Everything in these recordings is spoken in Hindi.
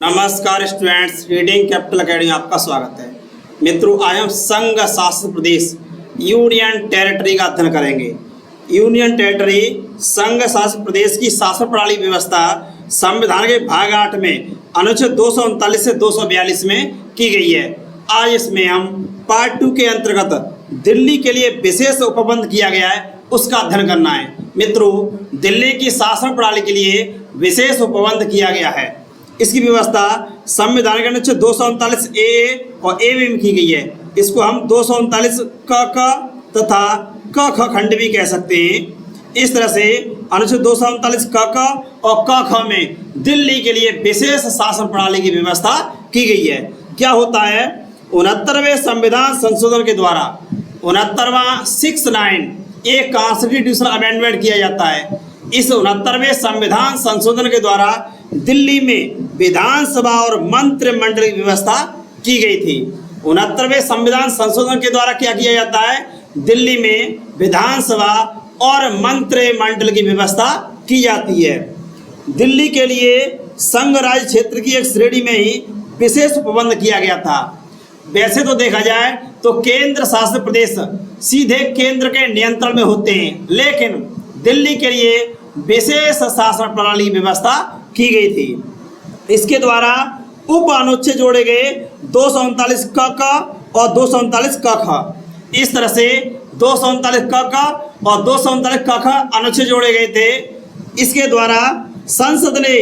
नमस्कार स्टूडेंट्स, रीडिंग कैपिटल अकेडमी आपका स्वागत है। मित्रों, आज हम संघ शासित प्रदेश यूनियन टेरिटरी का अध्ययन करेंगे। यूनियन टेरिटरी संघ शासित प्रदेश की शासन प्रणाली व्यवस्था संविधान के भाग 8 में अनुच्छेद 239 से 242 में की गई है। आज इसमें हम पार्ट 2 के अंतर्गत दिल्ली के लिए विशेष उपबंध किया गया है, उसका अध्ययन करना है। मित्रों, दिल्ली की शासन प्रणाली के लिए विशेष उपबंध किया गया है। इसकी व्यवस्था संविधान के अनुच्छेद 239 ए और ए में की गई है। इसको हम 239 क तथा क ख खंड भी कह सकते हैं। इस तरह से अनुच्छेद 239 क और क ख में दिल्ली के लिए विशेष शासन प्रणाली की व्यवस्था की गई है। क्या होता है? 69वें संविधान संशोधन के द्वारा 69वां 69 एक कॉन्स्टिट्यूशनल अमेंडमेंट किया जाता है। इस 69वें संविधान संशोधन के द्वारा दिल्ली में विधानसभा और मंत्रिमंडल की व्यवस्था की गई थी। 69वें संविधान संशोधन के द्वारा क्या किया जाता है? दिल्ली में विधानसभा और मंत्रिमंडल की व्यवस्था की जाती है। दिल्ली के लिए संघ राज्य क्षेत्र की एक श्रेणी में ही विशेष उपबंध किया गया था। वैसे तो देखा जाए तो केंद्र शासित प्रदेश सीधे केंद्र के नियंत्रण में होते हैं, लेकिन दिल्ली के लिए विशेष शासन प्रणाली व्यवस्था की गई थी। इसके द्वारा उप अनुच्छेद जोड़े गए 239 क और 239 ख। इस तरह से 239 क और 239 ख अनुच्छेद जोड़े गए थे। इसके द्वारा संसद ने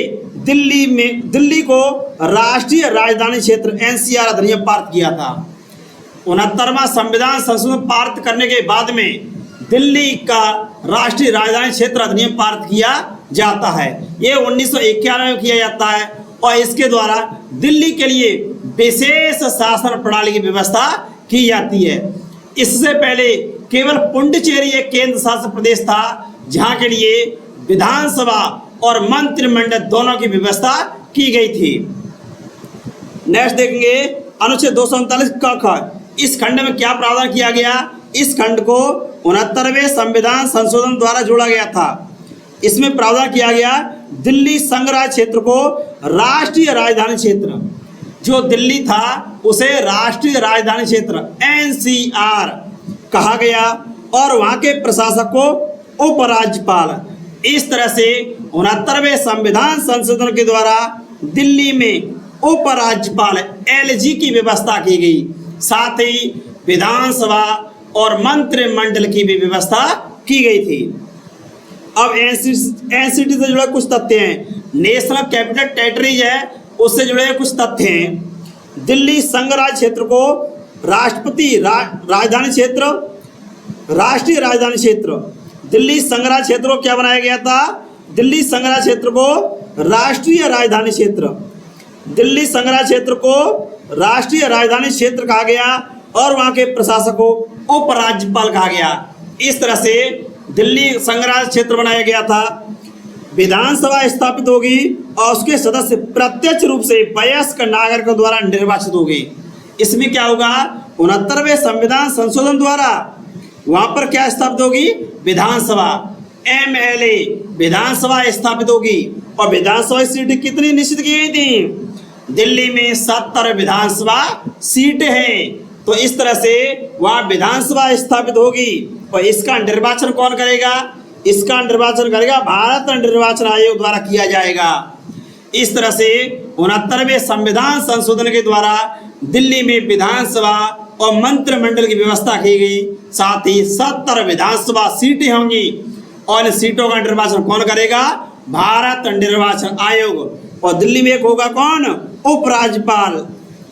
दिल्ली को राष्ट्रीय राजधानी क्षेत्र NCR अधिनियम पारित किया था। 69वां संविधान संशोधन पारित करने के बाद में दिल्ली का राष्ट्रीय राजधानी क्षेत्र अधिनियम पारित किया जाता है। ये 1991 में किया जाता है और इसके द्वारा दिल्ली के लिए विशेष शासन प्रणाली की व्यवस्था की जाती है। इससे पहले केवल पुडुचेरी एक केंद्र शासित प्रदेश था, जहां के लिए विधानसभा और मंत्रिमंडल दोनों की व्यवस्था की गई थी। नेक्स्ट देखेंगे अनुच्छेद 239 क। इस खंड में क्या प्रावधान किया गया? इस खंड को 69वें संविधान संशोधन द्वारा जोड़ा गया था। इसमें प्रावधान किया गया दिल्ली संघ राज्य क्षेत्र को राष्ट्रीय राजधानी क्षेत्र, जो दिल्ली था उसे राष्ट्रीय राजधानी क्षेत्र NCR कहा गया और वहां के प्रशासक को उपराज्यपाल। इस तरह से 69वें संविधान संशोधन के द्वारा दिल्ली में उपराज्यपाल LG की व्यवस्था की गई। साथ ही विधानसभा और मंत्रिमंडल की भी व्यवस्था की गई थी। अब एनसीटी से जुड़े कुछ तथ्य हैं। नेशनल कैपिटल टेरिटरीज है, उससे जुड़े कुछ तथ्य हैं। दिल्ली संघ राज्य क्षेत्र को राष्ट्रपति राजधानी क्षेत्र, राष्ट्रीय राजधानी क्षेत्र। दिल्ली संघ राज्य क्षेत्र को क्या बनाया गया था? दिल्ली संघ राज्य क्षेत्र को राष्ट्रीय राजधानी क्षेत्र। दिल्ली संघ राज्य क्षेत्र को राष्ट्रीय राजधानी क्षेत्र कहा गया और वहां के प्रशासक को उपराज्यपाल कहा गया। इस तरह से दिल्ली संघ राज्य क्षेत्र बनाया गया था। विधानसभा स्थापित होगी और उसके सदस्य प्रत्यक्ष रूप से वयस्क नागरिकों द्वारा निर्वाचित होंगे। इसमें क्या होगा? 69वें संविधान संशोधन द्वारा वहां पर क्या स्थापित होगी? विधानसभा MLA विधानसभा स्थापित होगी। और विधानसभा सीटें कितनी निश्चित की गई थी? दिल्ली में 70 विधानसभा सीटें हैं। तो इस तरह से वहां विधानसभा स्थापित होगी और इसका निर्वाचन कौन करेगा? इसका निर्वाचन करेगा भारत निर्वाचन आयोग द्वारा किया जाएगा। इस तरह से 69वें संविधान संशोधन के द्वारा दिल्ली में विधानसभा और मंत्रिमंडल की व्यवस्था की गई। साथ ही 70 विधानसभा सीटें होंगी और इन सीटों का निर्वाचन कौन करेगा? भारत निर्वाचन आयोग। और दिल्ली में एक होगा कौन? उपराज्यपाल।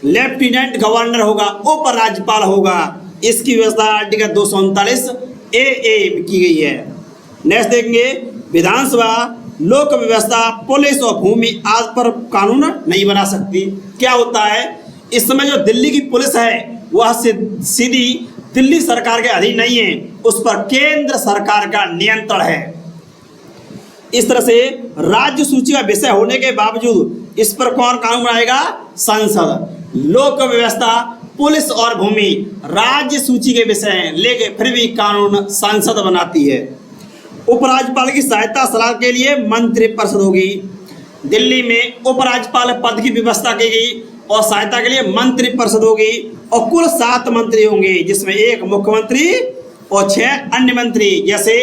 लेफ्टिनेंट गवर्नर होगा, उपराज्यपाल होगा। इसकी व्यवस्था आर्टिकल 239 AA की गई है। नेक्स्ट देखेंगे विधानसभा, लोक व्यवस्था, पुलिस और भूमि आज पर कानून नहीं बना सकती। क्या होता है? इस समय जो दिल्ली की पुलिस है वह सीधी दिल्ली सरकार के अधीन नहीं है, उस पर केंद्र सरकार का नियंत्रण है। इस तरह से राज्य सूची का विषय होने के बावजूद इस पर कौन कानून बनाएगा? संसद। लोक व्यवस्था, पुलिस और भूमि राज्य सूची के विषय हैं, लेकिन फिर भी कानून संसद बनाती है। उपराज्यपाल की सहायता सलाह के लिए मंत्रिपरिषद होगी। दिल्ली में उपराज्यपाल पद की व्यवस्था की गई और सहायता के लिए मंत्री परिषद होगी और कुल 7 मंत्री होंगे, जिसमें 1 मुख्यमंत्री और 6 अन्य मंत्री। जैसे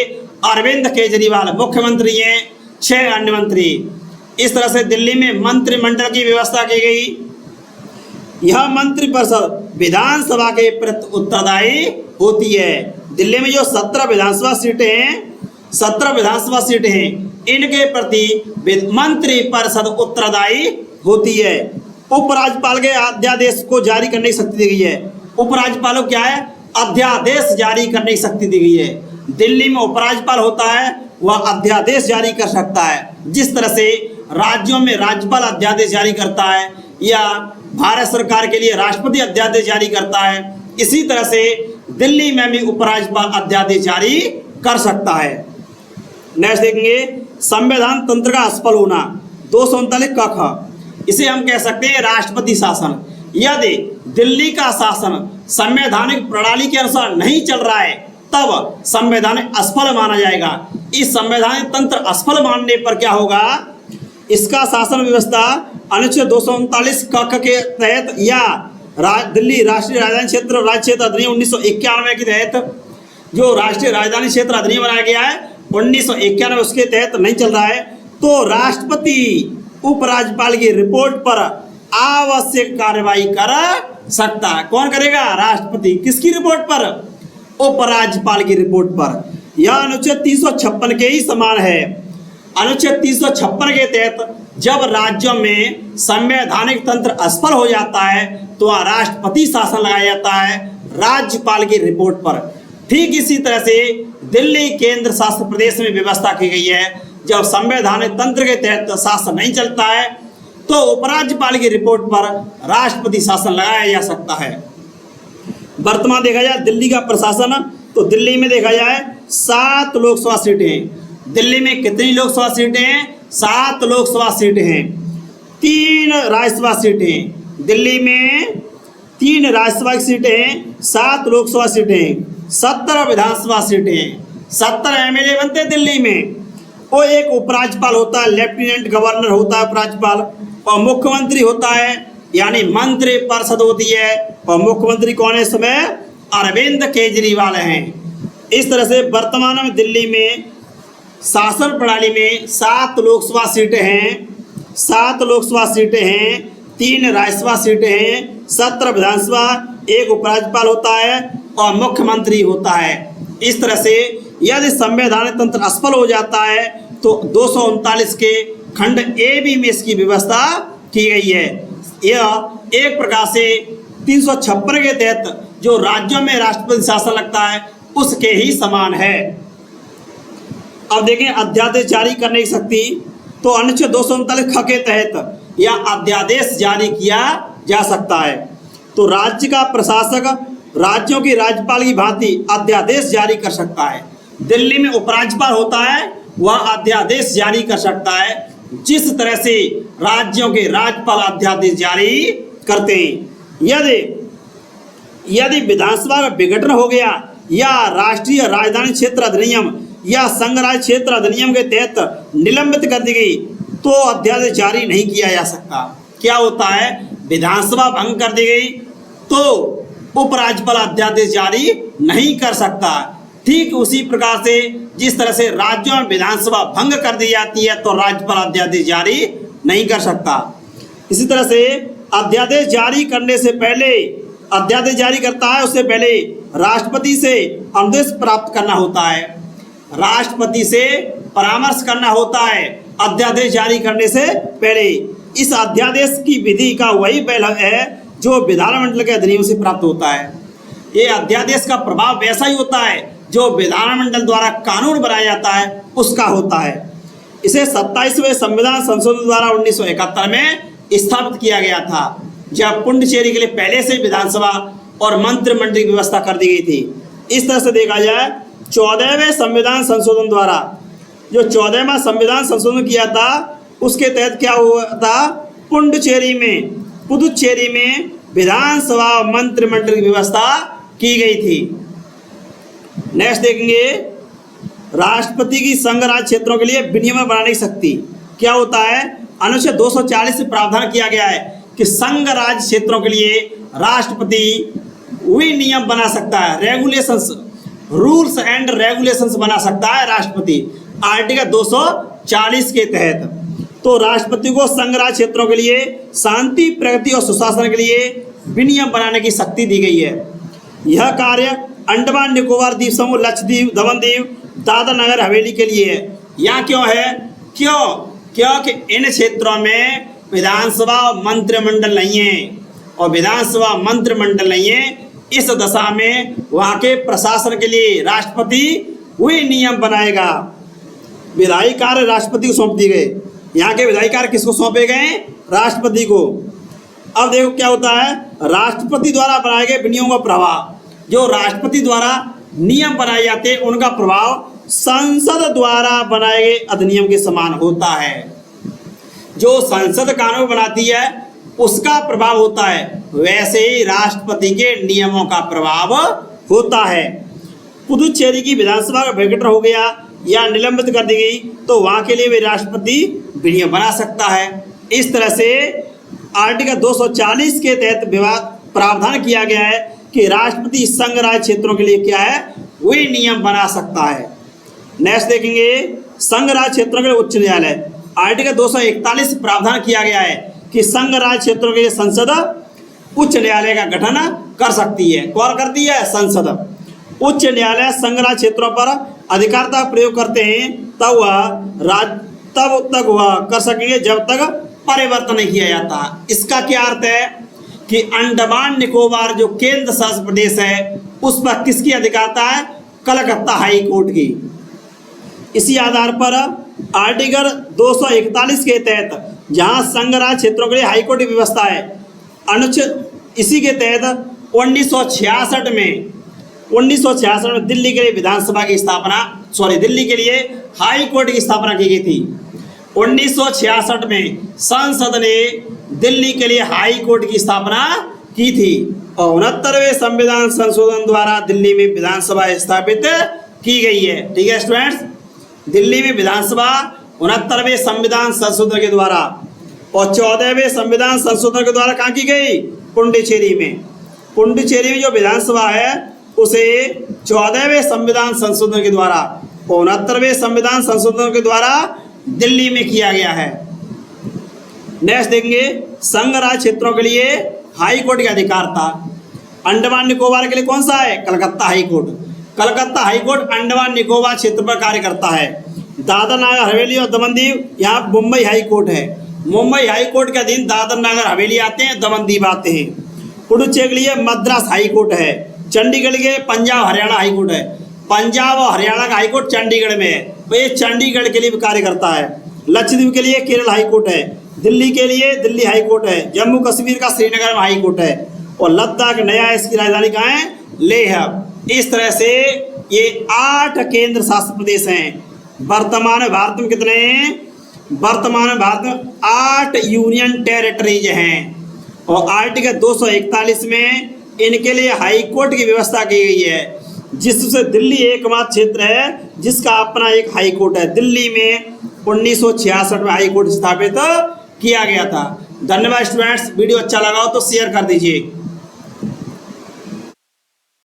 अरविंद केजरीवाल मुख्यमंत्री हैं, 6 अन्य मंत्री। इस तरह से दिल्ली में मंत्रिमंडल की व्यवस्था की गई। यह मंत्रिपरिषद विधानसभा के प्रति उत्तरदायी होती है। दिल्ली में जो 17 विधानसभा सीटें हैं, 17 विधानसभा सीटें हैं, इनके प्रति मंत्रिपरिषद उत्तरदायी होती है। उपराज्यपाल के अध्यादेश को जारी करने की शक्ति दी गई है। उपराज्यपाल को क्या है? अध्यादेश जारी करने की शक्ति दी गई है। दिल्ली में उपराज्यपाल होता है, वह अध्यादेश जारी कर सकता है। जिस तरह से राज्यों में राज्यपाल अध्यादेश जारी करता है या भारत सरकार के लिए राष्ट्रपति अध्यादेश जारी करता है, इसी तरह से दिल्ली में भी उपराज्यपाल अध्यादेश जारी कर सकता है। नेक्स्ट देखेंगे संविधान तंत्र का असफल होना, 239 का ख। इसे हम कह सकते हैं राष्ट्रपति शासन। यदि दिल्ली का शासन संवैधानिक प्रणाली के अनुसार नहीं चल रहा है तब संविधान असफल माना जाएगा। इस संवैधानिक तंत्र असफल मानने पर क्या होगा? इसका शासन व्यवस्था अनुच्छेद 239 कक्ष के तहत या दिल्ली राष्ट्रीय राजधानी क्षेत्र राज्य क्षेत्र अधिनियम 1991 के तहत, जो राष्ट्रीय राजधानी क्षेत्र अधिनियम बनाया गया है 1991, उसके तहत नहीं चल रहा है तो राष्ट्रपति उपराज्यपाल की रिपोर्ट पर आवश्यक कार्रवाई कर सकता है। कौन करेगा? राष्ट्रपति। किसकी रिपोर्ट पर? उपराज्यपाल की रिपोर्ट पर। यह अनुच्छेद 356 के ही समान है। अनुच्छेद 356 के तहत जब राज्यों में संवैधानिक तंत्र असफल हो जाता है तो राष्ट्रपति शासन लगाया जाता है राज्यपाल की रिपोर्ट पर। ठीक इसी तरह से दिल्ली केंद्र शासित प्रदेश में व्यवस्था की गई है। जब संवैधानिक तंत्र के तहत शासन नहीं चलता है तो उपराज्यपाल की रिपोर्ट पर राष्ट्रपति शासन लगाया जा सकता है। वर्तमान देखा जाए दिल्ली का प्रशासन, तो दिल्ली में देखा जाए 7 लोकसभा सीटें हैं। दिल्ली में कितनी लोकसभा सीटें हैं? 7 लोकसभा सीटें हैं। 3 राज्यसभा सीटें हैं। दिल्ली में 3 राज्यसभा की सीटें हैं, 7 लोकसभा सीटें हैं, 17 विधानसभा सीटें हैं, 17 एमएलए बनते हैं दिल्ली में। और एक उपराज्यपाल होता है, लेफ्टिनेंट गवर्नर होता है उपराज्यपाल, और मुख्यमंत्री होता है, यानी मंत्री परिषद होती है। और मुख्यमंत्री कौन है इस समय? अरविंद केजरीवाल हैं। इस तरह से वर्तमान में दिल्ली में शासन प्रणाली में 7 लोकसभा सीटें हैं, 7 लोकसभा सीटें हैं, 3 राज्यसभा सीटें हैं, 17 विधानसभा, एक उपराज्यपाल होता है और मुख्यमंत्री होता है। इस तरह से यदि संवैधानिक तंत्र असफल हो जाता है तो 239 के खंड ए बी में इसकी व्यवस्था की गई है। यह एक प्रकार से 356 के तहत जो राज्यों में राष्ट्रपति शासन लगता है उसके ही समान है। अब देखें अध्यादेश जारी करने की शक्ति, तो अनुच्छेद 239 ख के तहत यह अध्यादेश जारी किया जा सकता है। तो राज्य का प्रशासक राज्यों की राज्यपाल की भांति अध्यादेश जारी कर सकता है। दिल्ली में उपराज्यपाल होता है, वह अध्यादेश जारी कर सकता है जिस तरह से राज्यों के राज्यपाल अध्यादेश जारी करते हैं। यदि विधानसभा का विघटन हो गया या राष्ट्रीय राजधानी क्षेत्र अधिनियम या संघ राज्य क्षेत्र अधिनियम के तहत निलंबित कर दी गई तो अध्यादेश जारी नहीं किया जा सकता। क्या होता है? विधानसभा भंग कर दी गई तो उपराज्यपाल अध्यादेश जारी नहीं कर सकता। ठीक उसी प्रकार से जिस तरह से राज्यों में विधानसभा भंग कर दी जाती है तो राज्यपाल अध्यादेश जारी नहीं कर सकता। इसी तरह से अध्यादेश जारी करने से पहले, अध्यादेश जारी करता है उससे पहले राष्ट्रपति से अनुदेश प्राप्त करना होता है, राष्ट्रपति से परामर्श करना होता है अध्यादेश जारी करने से पहले। इस अध्यादेश की विधि का वही पहलू है जो विधानमंडल के अधिनियम से प्राप्त होता है। ये अध्यादेश का प्रभाव वैसा ही होता है जो विधानमंडल द्वारा कानून बनाया जाता है उसका होता है। इसे 27वें संविधान संशोधन द्वारा 1971 में स्थापित किया गया था, जब पुडुचेरी के लिए पहले से विधानसभा और मंत्रिमंडल की व्यवस्था कर दी गई थी। इस तरह से देखा जाए 14वें संविधान संशोधन द्वारा, जो 14वां संविधान संशोधन किया था उसके तहत क्या हुआ था? पुडुचेरी में विधानसभा और मंत्रिमंडल की व्यवस्था की गई थी। नेक्स्ट देखेंगे राष्ट्रपति की संघ राज्य क्षेत्रों के लिए विनियम बनाने की शक्ति। क्या होता है? अनुच्छेद 240 से प्रावधान किया गया है कि संघ राज्य क्षेत्रों के लिए राष्ट्रपति वही नियम बना सकता है, रेगुलेशंस, रूल्स एंड रेगुलेशंस बना सकता है राष्ट्रपति आर्टिकल 240 के तहत। तो राष्ट्रपति को संघ राज्य क्षेत्रों के लिए शांति, प्रगति और सुशासन के लिए विनियम बनाने की शक्ति दी गई है। यह कार्य अंडमान निकोबार द्वीप समूह, लक्षद्वीप, दमन दीव, दादरा नगर हवेली के लिए है। यहाँ क्यों है? क्योंकि इन क्षेत्रों में विधानसभा और मंत्रिमंडल नहीं है, और विधानसभा मंत्रिमंडल नहीं है। इस दशा में वहाँ के प्रशासन के लिए राष्ट्रपति वही नियम बनाएगा। विधायी कार्य राष्ट्रपति को सौंप दिए गए। यहाँ के विधायी कार्य किसको सौंपे गए? राष्ट्रपति को। अब देखो क्या होता है, राष्ट्रपति द्वारा बनाए गए विनियमों का प्रभाव, जो राष्ट्रपति द्वारा नियम बनाए जाते हैं उनका प्रभाव संसद द्वारा बनाए गए अधिनियम के समान होता है। जो संसद कानून बनाती है उसका प्रभाव होता है, वैसे ही राष्ट्रपति के नियमों का प्रभाव होता है। पुदुचेरी की विधानसभा का विघटन हो गया या निलंबित कर दी गई तो वहाँ के लिए भी राष्ट्रपति विनियम बना सकता है। इस तरह से आर्टिकल 240 के तहत प्रावधान किया गया है कि राष्ट्रपति संघ राज्य क्षेत्रों के लिए क्या है, वही नियम बना सकता है। नेक्स्ट देखेंगे, संघ राज्य क्षेत्रों के लिए उच्च न्यायालय। आर्टिकल 241 प्रावधान किया गया है कि संघ राज्य क्षेत्रों के लिए संसद उच्च न्यायालय का गठन कर सकती है। कौन करती है? संसद। उच्च न्यायालय संघ राज्य क्षेत्रों पर अधिकारता प्रयोग करते हैं तब तक वह कर सकेंगे जब तक परिवर्तन नहीं किया जाता। इसका क्या अर्थ है कि अंडमान निकोबार जो केंद्र शासित प्रदेश है उस पर किसकी अधिकारता है? कलकत्ता हाई कोर्ट की। इसी आधार पर आर्टिकल 241 के तहत जहां संघ राज्य क्षेत्रों के लिए हाईकोर्ट की व्यवस्था है, अनुच्छेद इसी के तहत 1966 में दिल्ली के लिए विधानसभा की स्थापना, दिल्ली के लिए हाई कोर्ट की स्थापना की गई थी। 1966 में संसद ने दिल्ली के लिए हाई कोर्ट की स्थापना की थी और 69वें संविधान संशोधन द्वारा दिल्ली में विधानसभा स्थापित की गई है। ठीक है स्टूडेंट्स, दिल्ली में विधानसभा 69वें संविधान संशोधन के द्वारा, और 14वें संविधान संशोधन के द्वारा कहाँ की गई? पुडुचेरी में। पुडुचेरी में जो विधानसभा है उसे 14वें संविधान संशोधन के द्वारा और 69वें संविधान संशोधन के द्वारा दिल्ली में किया गया है। नेक्स्ट देखेंगे, संघ राज्य क्षेत्रों के लिए हाई कोर्ट की अधिकारता। अंडमान निकोबार के लिए कौन सा है? Calcutta high court. Calcutta high court Andaman Nicobar क्षेत्र पर कार्य करता है। दादरा नगर हवेली और दमन दीव, यहाँ मुंबई हाई कोर्ट है। मुंबई हाई कोर्ट के अधीन दादरा नगर हवेली आते हैं, दमन दीव आते हैं। पुडुचेरी के लिए मद्रास हाई कोर्ट है। चंडीगढ़ के पंजाब हरियाणा हाई कोर्ट है। पंजाब और हरियाणा का हाई कोर्ट चंडीगढ़ में है, तो ये चंडीगढ़ के लिए भी कार्य करता है। लक्षद्वीप के लिए केरल हाई कोर्ट है। दिल्ली के लिए दिल्ली हाई कोर्ट है। जम्मू कश्मीर का श्रीनगर में हाई कोर्ट है और लद्दाख नया इसकी राजधानी कहाँ है? लेह। इस तरह से ये 8 केंद्र शासित प्रदेश हैं। वर्तमान भारत में कितने हैं? वर्तमान भारत में 8 यूनियन टेरिटरीज हैं और आर्टिकल 241 में इनके लिए हाई कोर्ट की व्यवस्था की गई है, जिससे दिल्ली एकमात्र क्षेत्र है जिसका अपना एक हाई कोर्ट है। दिल्ली में 1966 में हाई कोर्ट स्थापित किया गया था। धन्यवाद स्टूडेंट्स, वीडियो अच्छा लगा हो तो शेयर कर दीजिए।